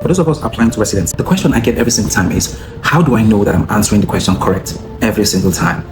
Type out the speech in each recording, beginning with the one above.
For those of us applying to residency, the question I get every single time is, how do I know that I'm answering the question correct every single time?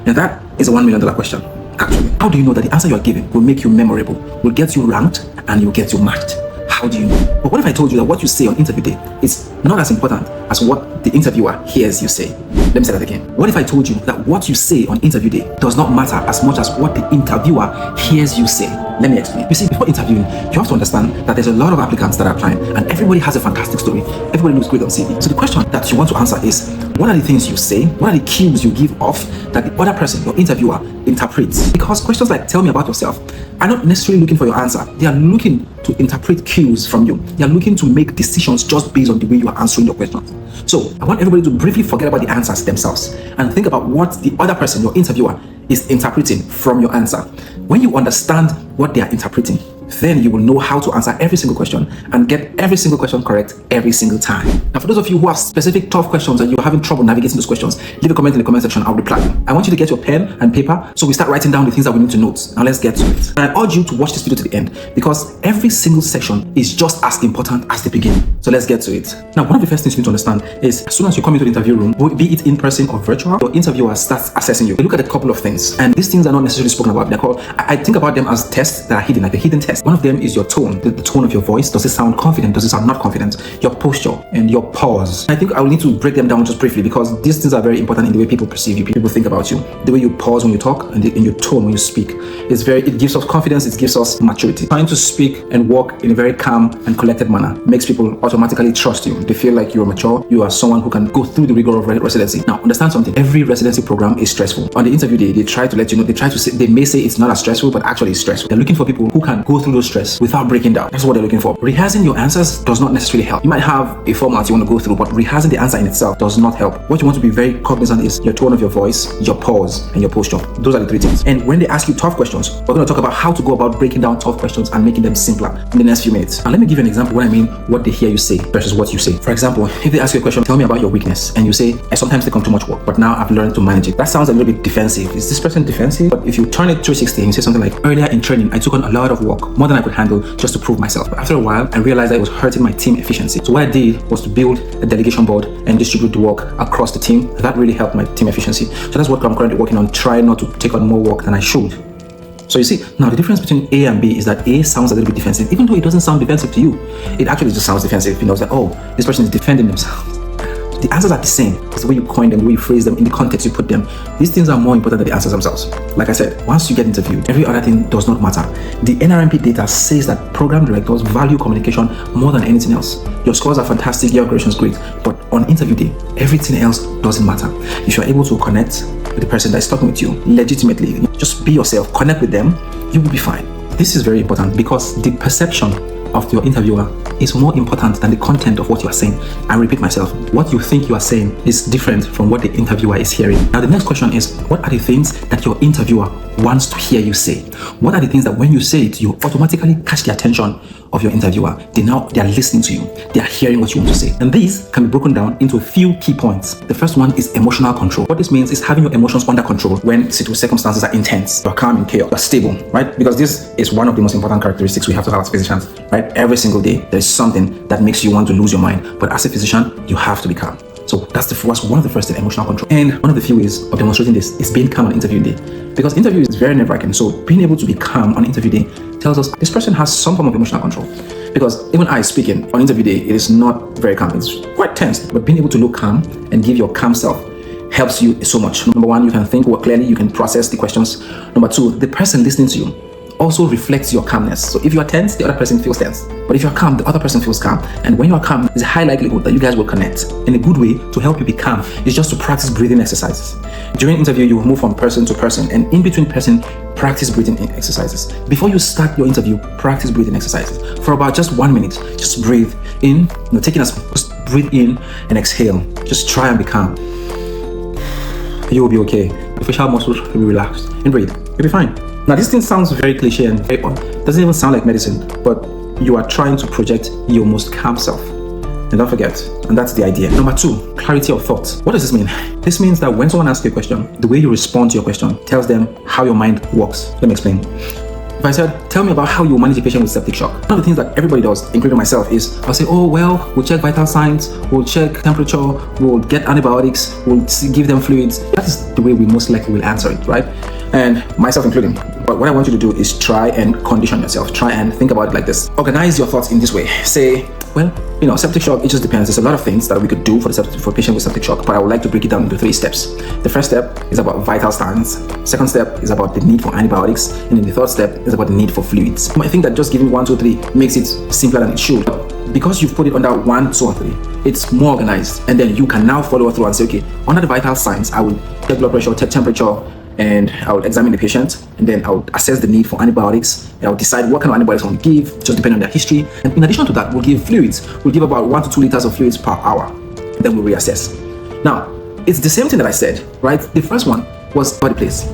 And that is a $1 million question, actually. How do you know that the answer you are giving will make you memorable, will get you ranked, and will get you marked? How do you know? But what if I told you that what you say on interview day is not as important as what the interviewer hears you say? Let me say that again. What if I told you that what you say on interview day does not matter as much as what the interviewer hears you say? Let me explain. You see, before interviewing, you have to understand that there's a lot of applicants that are applying, and everybody has a fantastic story. Everybody looks great on CV. So the question that you want to answer is, what are the things you say? What are the cues you give off that the other person, your interviewer, interprets? Because questions like "tell me about yourself" are not necessarily looking for your answer. They are looking to interpret cues from you. They are looking to make decisions just based on the way you are answering your questions. So I want everybody to briefly forget about the answers themselves and think about what the other person, your interviewer, is interpreting from your answer. When you understand what they are interpreting, then you will know how to answer every single question and get every single question correct every single time. Now, for those of you who have specific tough questions and you're having trouble navigating those questions, leave a comment in the comment section. I'll reply. I want you to get your pen and paper so we start writing down the things that we need to note. Now let's get to it. And I urge you to watch this video to the end because every single section is just as important as the beginning. So let's get to it. Now, one of the first things you need to understand is as soon as you come into the interview room, be it in person or virtual, your interviewer starts assessing you. They look at a couple of things, and these things are not necessarily spoken about. They're called, I think about them as tests that are hidden, like a hidden test. One of them is your tone, the tone of your voice. Does it sound confident? Does it sound not confident? Your posture and your pause. I think I will need to break them down just briefly because these things are very important in the way people perceive you, people think about you. The way you pause when you talk and in your tone when you speak. It gives us confidence, it gives us maturity. Trying to speak and walk in a very calm and collected manner makes people automatically trust you. They feel like you're mature, you are someone who can go through the rigor of residency. Now, understand something. Every residency program is stressful. On the interview day, they try to let you know, they may say it's not as stressful, but actually it's stressful. They're looking for people who can go through those stress without breaking down. That's what they're looking for. Rehearsing your answers does not necessarily help. You might have a format you want to go through, but rehearsing the answer in itself does not help. What you want to be very cognizant is your tone of your voice, your pause, and your posture. Those are the three things. And when they ask you tough questions, we're going to talk about how to go about breaking down tough questions and making them simpler in the next few minutes. Now, let me give you an example what I mean, what they hear you say versus what you say. For example, if they ask you a question, tell me about your weakness, and you say, I sometimes take on too much work, but now I've learned to manage it. That sounds a little bit defensive. Is this person defensive? But if you turn it 360 and you say something like, earlier in training, I took on a lot of work, more than I could handle, just to prove myself. But after a while, I realized that it was hurting my team efficiency. So what I did was to build a delegation board and distribute the work across the team. That really helped my team efficiency. So that's what I'm currently working on, trying not to take on more work than I should. So you see, now the difference between A and B is that A sounds a little bit defensive, even though it doesn't sound defensive to you. It actually just sounds defensive. You know, it's like, oh, this person is defending themselves. The answers are the same. It's the way you coin them, the way you phrase them, in the context you put them. These things are more important than the answers themselves. Like I said, once you get interviewed, every other thing does not matter. The NRMP data says that program directors value communication more than anything else. Your scores are fantastic, your operation is great, but on interview day, everything else doesn't matter. If you're able to connect with the person that is talking with you legitimately, just be yourself, connect with them, you will be fine. This is very important because the perception of your interviewer is more important than the content of what you are saying. I repeat myself, what you think you are saying is different from what the interviewer is hearing. Now the next question is, what are the things that your interviewer wants to hear you say? What are the things that when you say it, you automatically catch the attention of your interviewer? They are listening to you. They are hearing what you want to say. And these can be broken down into a few key points. The first one is emotional control. What this means is having your emotions under control when circumstances are intense. You're calm in chaos. You're stable, right? Because this is one of the most important characteristics we have to have as physicians, right? Every single day, there's something that makes you want to lose your mind. But as a physician, you have to be calm. So that's one of the first things, emotional control. And one of the few ways of demonstrating this is being calm on interview day. Because interview is very nerve-wracking. So being able to be calm on interview day tells us this person has some form of emotional control. Because even I speaking on interview day, it is not very calm. It's quite tense. But being able to look calm and give your calm self helps you so much. Number one, you can think more clearly, you can process the questions. Number two, the person listening to you also reflects your calmness. So if you are tense, the other person feels tense. But if you're calm, the other person feels calm. And when you are calm, there's a high likelihood that you guys will connect. And a good way to help you be calm is just to practice breathing exercises. During interview, you will move from person to person, and in between person, practice breathing exercises. Before you start your interview, practice breathing exercises for about just 1 minute. Just breathe in, just breathe in and exhale. Just try and be calm. You will be okay. Your facial muscles will be relaxed. And breathe. You'll be fine. Now, this thing sounds very cliche and very doesn't even sound like medicine, but you are trying to project your most calm self. And don't forget, and that's the idea. Number two, clarity of thought. What does this mean? This means that when someone asks you a question, the way you respond to your question tells them how your mind works. Let me explain. If I said, tell me about how you manage a patient with septic shock, one of the things that everybody does, including myself, is I'll say, oh, well, we'll check vital signs, we'll check temperature, we'll get antibiotics, we'll give them fluids. That is the way we most likely will answer it, right? And myself including. But what I want you to do is try and condition yourself. Try and think about it like this. Organize your thoughts in this way. Say, well, septic shock, it just depends. There's a lot of things that we could do for a patient with septic shock, but I would like to break it down into 3 steps. The first step is about vital signs. Second step is about the need for antibiotics. And then the third step is about the need for fluids. I think that just giving 1, 2, 3 makes it simpler than it should. Because you've put it under 1, 2, or 3, it's more organized. And then you can now follow through and say, okay, under the vital signs, I will check blood pressure, check temperature, and I would examine the patient, and then I would assess the need for antibiotics, and I would decide what kind of antibiotics I will give, just depending on their history. And in addition to that, we'll give fluids. We'll give about 1 to 2 liters of fluids per hour, and then we'll reassess. Now, it's the same thing that I said, right? The first one was body place,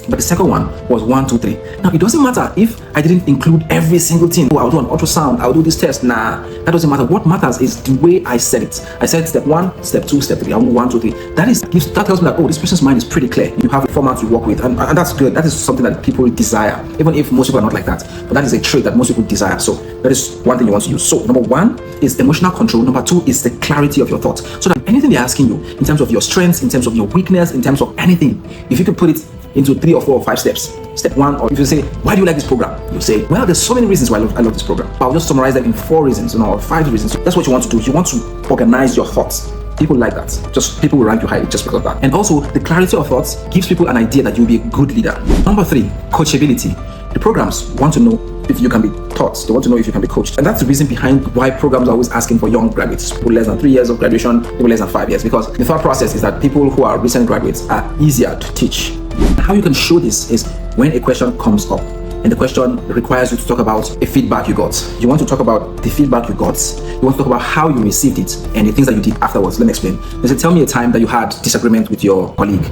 but the second one was 1, 2, 3. Now, it doesn't matter if I didn't include every single thing. Oh, I'll do an ultrasound, I'll do this test. Nah, that doesn't matter. What matters is the way I said it. I said step 1, step 2, step 3. I'll do 1, 2, 3. That tells me that, oh, this person's mind is pretty clear. You have a format to work with, and that's good. That is something that people desire, even if most people are not like that. But that is a trait that most people desire. So that is one thing you want to use. So number 1 is emotional control. Number 2 is the clarity of your thoughts. So that anything they're asking you in terms of your strengths, in terms of your weakness, in terms of anything, if you could put it into 3 or 4 or 5 steps. Step 1, or if you say, why do you like this program? You say, well, there's so many reasons why I love this program. But I'll just summarize them in 4 reasons, or 5 reasons. That's what you want to do. You want to organize your thoughts. People like that. Just people will rank you high just because of that. And also, the clarity of thoughts gives people an idea that you'll be a good leader. Number 3, coachability. The programs want to know if you can be taught. They want to know if you can be coached. And that's the reason behind why programs are always asking for young graduates, people less than 3 years of graduation, people less than 5 years, because the thought process is that people who are recent graduates are easier to teach. How you can show this is when a question comes up and the question requires you to talk about a feedback you got. You want to talk about the feedback you got. You want to talk about how you received it and the things that you did afterwards. Let me explain. They say, tell me a time that you had disagreement with your colleague.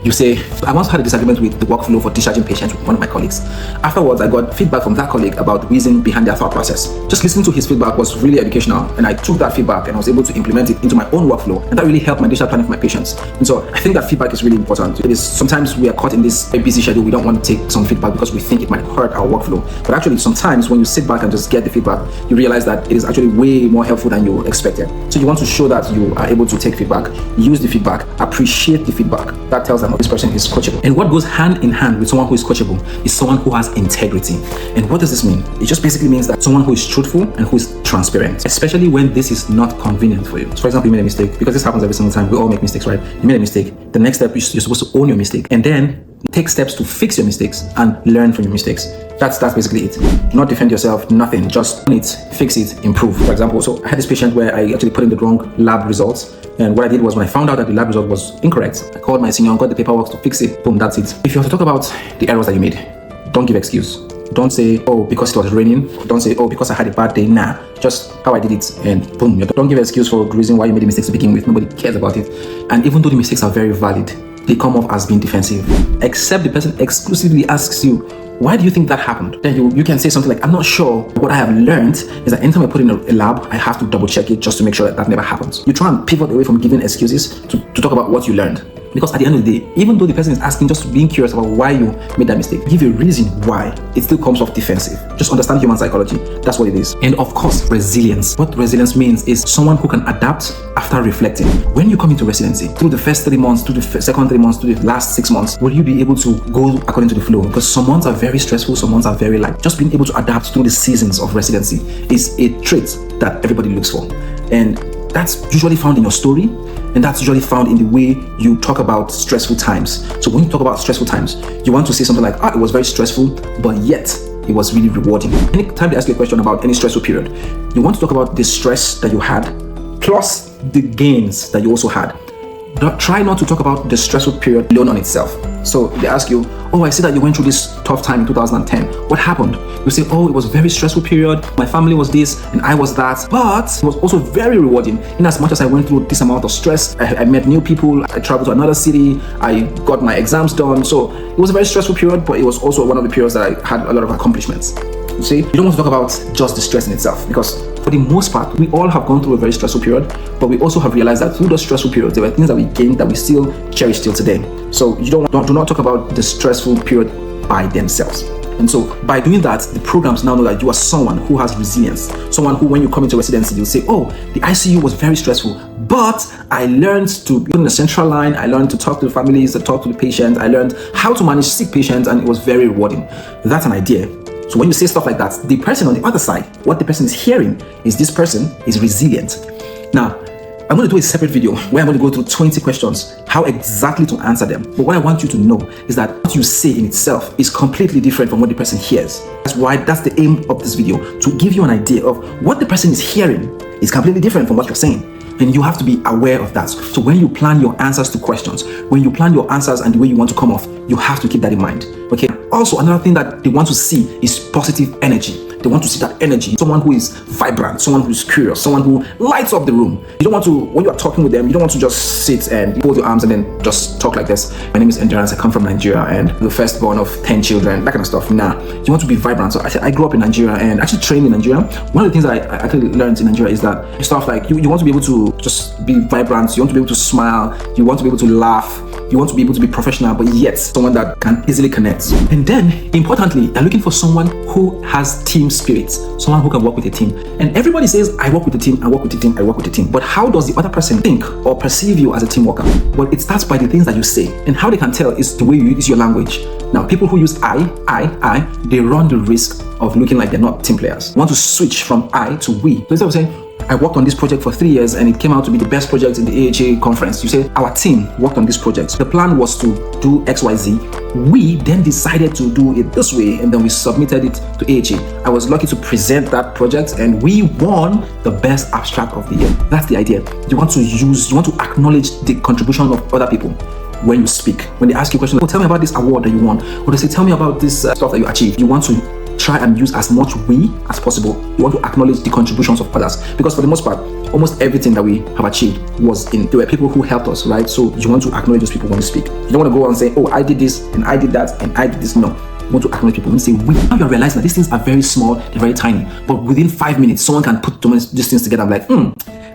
You say, I once had a disagreement with the workflow for discharging patients with one of my colleagues. Afterwards, I got feedback from that colleague about the reason behind their thought process. Just listening to his feedback was really educational, and I took that feedback and I was able to implement it into my own workflow, and that really helped my discharge planning for my patients. And so I think that feedback is really important. It is sometimes we are caught in this busy schedule. We don't want to take some feedback because we think it might hurt our workflow. But actually, sometimes when you sit back and just get the feedback, you realize that it is actually way more helpful than you expected. So you want to show that you are able to take feedback, use the feedback, appreciate the feedback. That tells them this person is coachable. And what goes hand in hand with someone who is coachable is someone who has integrity. And what does this mean? It just basically means that someone who is truthful and who is transparent, especially when this is not convenient for you. So for example, you made a mistake, because this happens every single time. We all make mistakes, right? You made a mistake. The next step is you're supposed to own your mistake and then take steps to fix your mistakes and learn from your mistakes. That's basically it. Do not defend yourself, nothing. Just own it, fix it, improve. For example, so I had this patient where I actually put in the wrong lab results. And what I did was, when I found out that the lab result was incorrect, I called my senior and got the paperwork to fix it. Boom, that's it. If you have to talk about the errors that you made, don't give excuse. Don't say, oh, because it was raining. Don't say, oh, because I had a bad day. Nah, just how I did it, and boom. Don't give an excuse for the reason why you made the mistakes to begin with. Nobody cares about it. And even though the mistakes are very valid, they come off as being defensive. Except the person exclusively asks you, why do you think that happened? Then you can say something like, I'm not sure. What I have learned is that anytime I put in a lab, I have to double check it just to make sure that never happens. You try and pivot away from giving excuses to talk about what you learned. Because at the end of the day, even though the person is asking, just being curious about why you made that mistake, give a reason why, it still comes off defensive. Just understand human psychology. That's what it is. And of course, resilience. What resilience means is someone who can adapt after reflecting. When you come into residency, through the first 3 months, through the second 3 months, through the last 6 months, will you be able to go according to the flow? Because some months are very stressful, some months are very light. Just being able to adapt through the seasons of residency is a trait that everybody looks for. And that's usually found in your story, and that's usually found in the way you talk about stressful times. So when you talk about stressful times, you want to say something like, it was very stressful, but yet it was really rewarding. Anytime they ask you a question about any stressful period, you want to talk about the stress that you had, plus the gains that you also had. Try not to talk about the stressful period alone on itself. So they ask you, I see that you went through this tough time in 2010. What happened? You say, it was a very stressful period. My family was this and I was that. But it was also very rewarding. In as much as I went through this amount of stress, I met new people, I traveled to another city, I got my exams done. So it was a very stressful period, but it was also one of the periods that I had a lot of accomplishments. You see, you don't want to talk about just the stress in itself, because for the most part, we all have gone through a very stressful period, but we also have realized that through those stressful periods, there were things that we gained that we still cherish till today. So you do not talk about the stressful period by themselves. And so by doing that, the programs now know that you are someone who has resilience, someone who, when you come into residency, you'll say, oh, the ICU was very stressful, but I learned to be on the central line. I learned to talk to the families, to talk to the patients. I learned how to manage sick patients, and it was very rewarding. That's an idea. So when you say stuff like that, the person on the other side, what the person is hearing is this person is resilient. Now, I'm going to do a separate video where I'm going to go through 20 questions, how exactly to answer them. But what I want you to know is that what you say in itself is completely different from what the person hears. That's the aim of this video, to give you an idea of what the person is hearing is completely different from what you're saying. And you have to be aware of that. So when you plan your answers to questions, when you plan your answers and the way you want to come off, you have to keep that in mind. Okay. Also, another thing that they want to see is positive energy. They want to see that energy. Someone who is vibrant, someone who is curious, someone who lights up the room. You don't want to, when you are talking with them, you don't want to just sit and fold your arms and then just talk like this. My name is Endurance. I come from Nigeria and the firstborn of 10 children, that kind of stuff. Nah, you want to be vibrant. So I grew up in Nigeria and actually trained in Nigeria. One of the things that I actually learned in Nigeria is that stuff like you want to be able to just be vibrant. You want to be able to smile. You want to be able to laugh. You want to be able to be professional, but yet someone that can easily connect. And then, importantly, they're looking for someone who has team spirit, someone who can work with a team. And everybody says, I work with the team, I work with the team, I work with the team. But how does the other person think or perceive you as a team worker? Well, it starts by the things that you say. And how they can tell is the way you use your language. Now, people who use I, they run the risk of looking like they're not team players. You want to switch from I to we. So instead of saying, I worked on this project for 3 years and it came out to be the best project in the AHA conference, you say, our team worked on this project. The plan was to do XYZ. We then decided to do it this way and then we submitted it to AHA. I was lucky to present that project and we won the best abstract of the year. That's the idea. You want to acknowledge the contribution of other people. When you speak, when they ask you questions, oh, tell me about this award that you won, or they say, tell me about this stuff that you achieved. You want to try and use as much we as possible. You want to acknowledge the contributions of others, because for the most part, almost everything that we have achieved there were people who helped us, right? So you want to acknowledge those people when you speak. You don't want to go and say, oh, I did this and I did that and I did this. No. You want to acknowledge people. When you say we, now you're realizing that these things are very small, they're very tiny, but within 5 minutes, someone can put these things together. I'm like,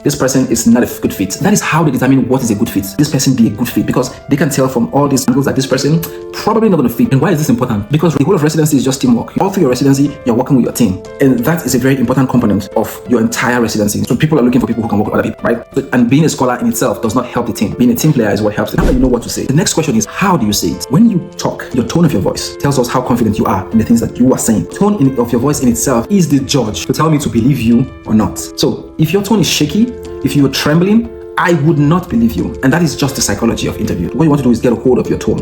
this person is not a good fit. That is how they determine what is a good fit. This person be a good fit because they can tell from all these angles that this person probably not going to fit. And why is this important? Because the whole of residency is just teamwork. All through your residency, you're working with your team. And that is a very important component of your entire residency. So people are looking for people who can work with other people, right? And being a scholar in itself does not help the team. Being a team player is what helps it. Now that you know what to say, the next question is, how do you say it? When you talk, your tone of your voice tells us how confident you are in the things that you are saying. Tone of your voice in itself is the judge to tell me to believe you or not. So if your tone is shaky, if you're trembling, I would not believe you. And that is just the psychology of interview. What you want to do is get a hold of your tone.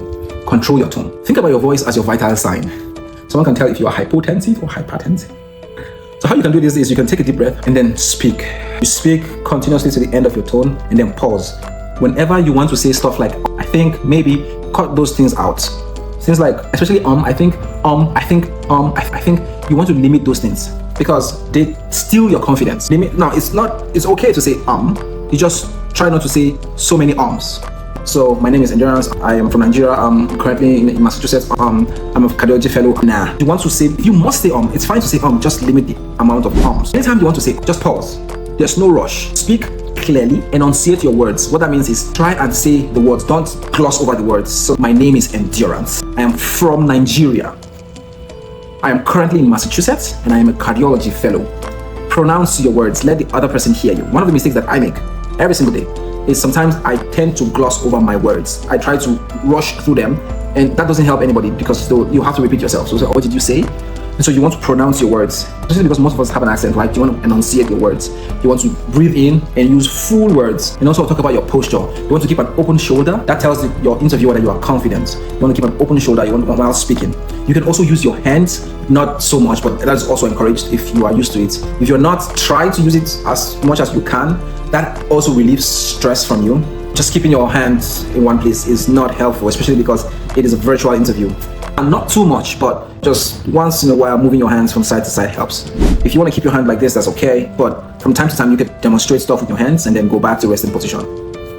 Control your tone. Think about your voice as your vital sign. Someone can tell if you are hypotensive or hypertensive. So how you can do this is you can take a deep breath and then speak. You speak continuously to the end of your tone and then pause. Whenever you want to say stuff like, I think, maybe, cut those things out. Things like, especially I think, I think, you want to limit those things, because they steal your confidence. Now, it's okay to say you just try not to say so many ums. So my name is Endurance. I am from Nigeria. I'm currently in Massachusetts. I'm a cardiology fellow. Nah, you want to say, you must say it's fine to say just limit the amount of ums. Anytime you want to say, just pause. There's no rush. Speak clearly, enunciate your words. What that means is try and say the words, don't gloss over the words. So my name is Endurance. I am from Nigeria. I am currently in Massachusetts and I am a cardiology fellow. Pronounce your words, let the other person hear you. One of the mistakes that I make every single day is sometimes I tend to gloss over my words. I try to rush through them, and that doesn't help anybody because you have to repeat yourself. So what did you say? And so you want to pronounce your words, especially because most of us have an accent, right? You want to enunciate your words. You want to breathe in and use full words. And also talk about your posture. You want to keep an open shoulder. That tells your interviewer that you are confident. You want to keep an open shoulder while speaking. You can also use your hands, not so much, but that is also encouraged if you are used to it. If you're not, try to use it as much as you can. That also relieves stress from you. Just keeping your hands in one place is not helpful, especially because it is a virtual interview. And not too much, but just once in a while, moving your hands from side to side helps. If you want to keep your hand like this, that's okay. But from time to time, you can demonstrate stuff with your hands and then go back to resting position.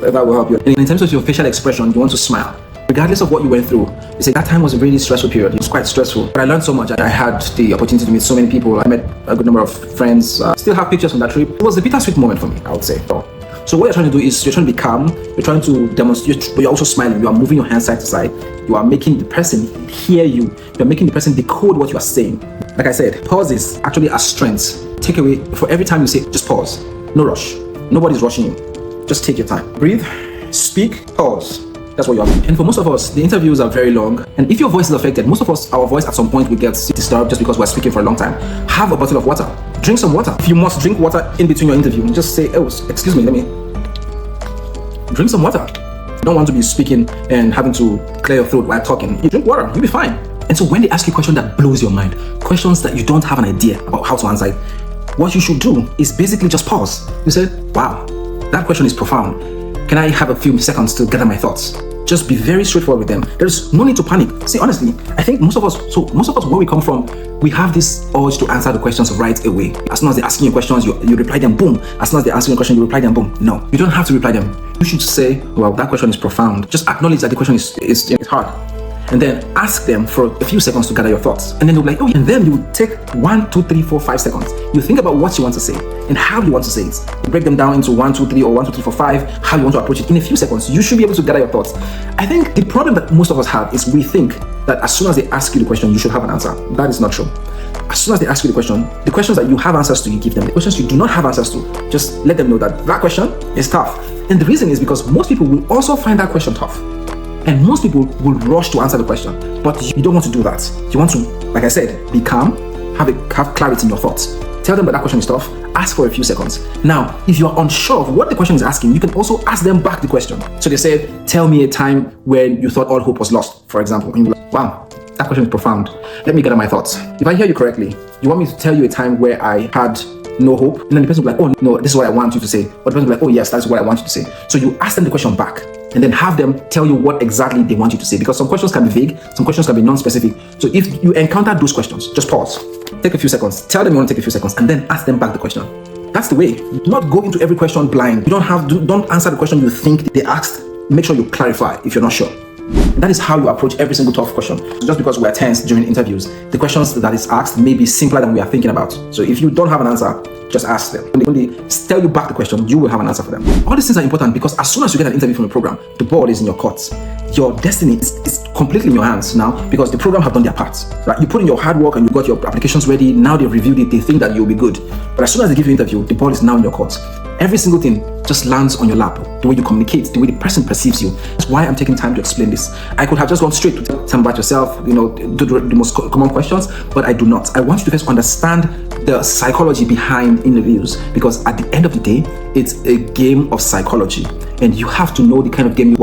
That will help you. And in terms of your facial expression, you want to smile. Regardless of what you went through, you say that time was a really stressful period. It was quite stressful. But I learned so much. I had the opportunity to meet so many people. I met a good number of friends. Still have pictures from that trip. It was a bittersweet moment for me, I would say. So So what you're trying to do is you're trying to be calm, you're trying to demonstrate, but you're also smiling. You are moving your hands side to side. You are making the person hear you. You're making the person decode what you are saying. Like I said, pause is actually a strength. Take away, for every time you say, just pause. No rush. Nobody's rushing you. Just take your time. Breathe, speak, pause. That's what you are. And for most of us, the interviews are very long. And if your voice is affected, most of us, our voice at some point will get disturbed just because we're speaking for a long time. Have a bottle of water. Drink some water. If you must drink water in between your interview, just say, oh, excuse me, let me drink some water. You don't want to be speaking and having to clear your throat while talking. You drink water, you'll be fine. And so when they ask you a question that blows your mind, questions that you don't have an idea about how to answer it, what you should do is basically just pause. You say, wow, that question is profound. Can I have a few seconds to gather my thoughts? Just be very straightforward with them. There's no need to panic. See, honestly, I think most of us, where we come from, we have this urge to answer the questions right away. As soon as they're asking you questions, you reply them, boom. As soon as they're asking you a question, you reply them, boom. No, you don't have to reply them. You should say, well, that question is profound. Just acknowledge that the question is hard. And then ask them for a few seconds to gather your thoughts. And then they'll be like, oh, and then you take 1, 2, 3, 4, 5 seconds. You think about what you want to say and how you want to say it. You break them down into 1, 2, 3 or 1, 2, 3, 4, 5, how you want to approach it. In a few seconds, you should be able to gather your thoughts. I think the problem that most of us have is we think that as soon as they ask you the question, you should have an answer. That is not true. As soon as they ask you the questions that you have answers to, you give them. The questions you do not have answers to, just let them know that that question is tough. And the reason is because most people will also find that question tough. And most people will rush to answer the question, but you don't want to do that. You want to, like I said, be calm, have clarity in your thoughts. Tell them that that question is tough, ask for a few seconds. Now, if you're unsure of what the question is asking, you can also ask them back the question. So they said, tell me a time when you thought all hope was lost, for example. And you're like, wow, that question is profound. Let me gather my thoughts. If I hear you correctly, you want me to tell you a time where I had no hope? And then the person will be like, oh, no, this is what I want you to say. But the person will be like, oh, yes, that's what I want you to say. So you ask them the question back. And then have them tell you what exactly they want you to say. Because some questions can be vague, some questions can be non-specific. So if you encounter those questions, just pause. Take a few seconds. Tell them you want to take a few seconds and then ask them back the question. That's the way. Do not go into every question blind. You don't answer the question you think they asked. Make sure you clarify if you're not sure. That is how you approach every single tough question. So just because we are tense during interviews, the questions that is asked may be simpler than we are thinking about. So if you don't have an answer, just ask them. When they tell you back the question, you will have an answer for them. All these things are important because as soon as you get an interview from a program, the ball is in your court. Your destiny is completely in your hands now because the program have done their part. Right? You put in your hard work and you got your applications ready. Now they've reviewed it. They think that you'll be good. But as soon as they give you an interview, the ball is now in your court. Every single thing just lands on your lap. The way you communicate, the way the person perceives you. That's why I'm taking time to explain this. I could have just gone straight to tell them about yourself, do the most common questions, but I do not. I want you to first understand the psychology behind interviews because at the end of the day, it's a game of psychology and you have to know the kind of game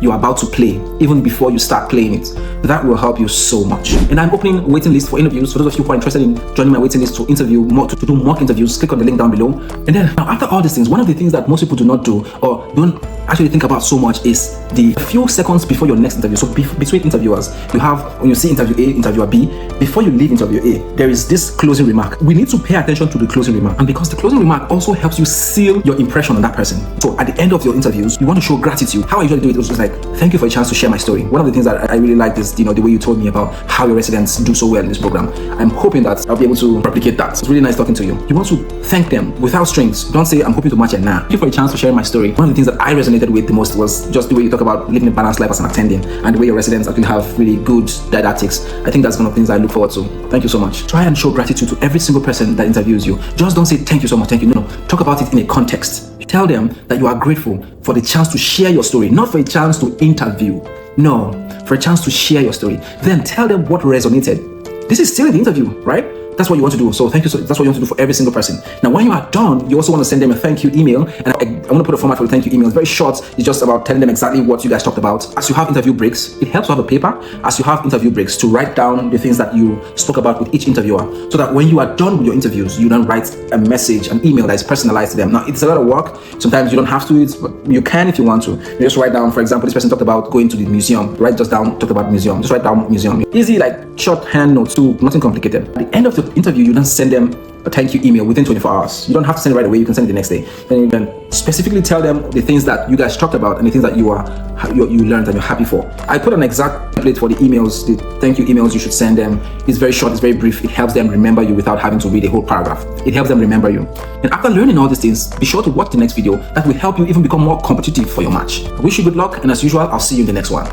you're about to play even before you start playing it. That will help you so much. And I'm opening a waiting list for interviews. For those of you who are interested in joining my waiting list to interview to do mock interviews, click on the link down below. And then now after all these things, one of the things that most people do not do or don't actually think about so much is the few seconds before your next interview. So between interviewers, you have, when you see interview A, interviewer B, before you leave interview A, there is this closing remark. We need to pay attention to the closing remark. And because the closing remark also helps you seal your impression on that person. So at the end of your interviews, you want to show gratitude. How I usually do it is just like, thank you for a chance to share my story. One of the things that I really like is, the way you told me about how your residents do so well in this program. I'm hoping that I'll be able to replicate that. It's really nice talking to you. You want to thank them without strings. Don't say, I'm hoping to match it now. Thank you for a chance to share my story. One of the things that I resonated with the most was just the way you talk about living a balanced life as an attending and the way your residents actually have really good didactics. I think that's one of the things I look forward to. Thank you so much. Try and show gratitude to every single person that interviews you. Just don't say thank you so much, thank you. No. Talk about it in a context. Tell them that you are grateful for the chance to share your story, not for a chance to interview. No, for a chance to share your story. Then tell them what resonated. This is still the interview, right? That's what you want to do. So thank you. So that's what you want to do for every single person. Now, when you are done, you also want to send them a thank you email. And I want to put a format for the thank you email. It's very short. It's just about telling them exactly what you guys talked about. As you have interview breaks, it helps to have a paper as you have interview breaks to write down the things that you spoke about with each interviewer, so that when you are done with your interviews, you then write a message, an email that is personalized to them. Now, it's a lot of work. Sometimes you don't have to, but you can if you want to. You just write down, for example, this person talked about going to the museum. Write just down, talked about museum. Just write down museum. Easy, like shorthand notes too, nothing complicated. At the end of the the interview, you then send them a thank you email within 24 hours. You don't have to send it right away. You can send it the next day. Then you can specifically tell them the things that you guys talked about and the things that you learned and you're happy for. I put an exact template for the emails, the thank you emails you should send them. It's very short, it's very brief. It helps them remember you without having to read a whole paragraph. It helps them remember you. And after learning all these things, be sure to watch the next video that will help you even become more competitive for your match. I wish you good luck, and as usual, I'll see you in the next one.